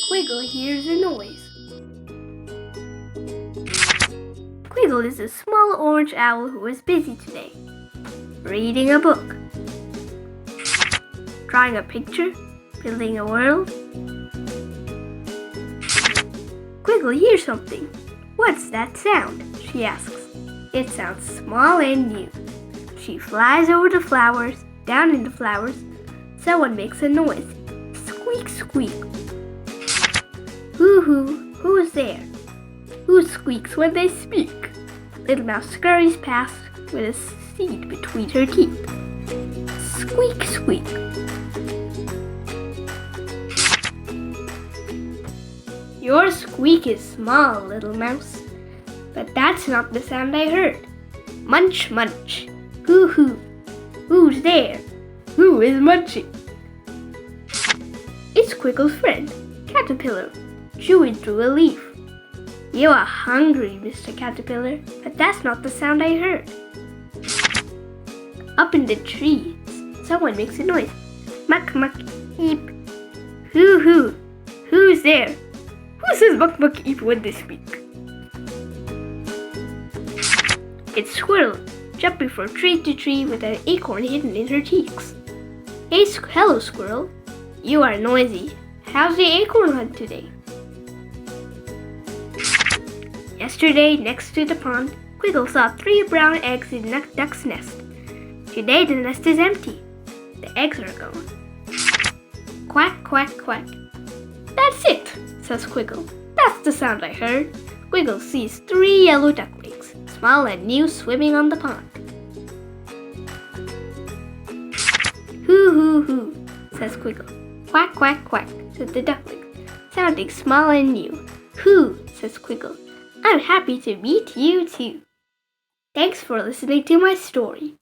Quiggle hears a noise. Quiggle is a small orange owl who is busy today, reading a book, drawing a picture, building a world. Quiggle hears something. "What's that sound?" she asks. It sounds small and new. She flies over the flowers, down in the flowers. Someone makes a noise. Squeak, squeak. Hoo-hoo, who's there? Who squeaks when they speak? Little Mouse scurries past with a seed between her teeth. Squeak, squeak. Your squeak is small, Little Mouse, but that's not the sound I heard. Munch, munch. Hoo-hoo, who's there? Who is munching? It's Quiggle's friend, Caterpillar, chewing through a leaf. You are hungry, Mr. Caterpillar, but that's not the sound I heard. Up in the trees, someone makes a noise. Muck, muck, eep. Hoo-hoo, who's there? Who says muck, muck, eep when they speak? It's Squirrel, jumping from tree to tree with an acorn hidden in her cheeks. Hello, Squirrel. You are noisy. How's the acorn hunt today? Yesterday, next to the pond, Quiggle saw 3 brown eggs in a duck's nest. Today the nest is empty. The eggs are gone. Quack, quack, quack. That's it, says Quiggle. That's the sound I heard. Quiggle sees 3 yellow ducklings, small and new, swimming on the pond. Hoo, hoo, hoo, says Quiggle. Quack, quack, quack, says the duckling, sounding small and new. Hoo, says Quiggle. I'm happy to meet you too. Thanks for listening to my story.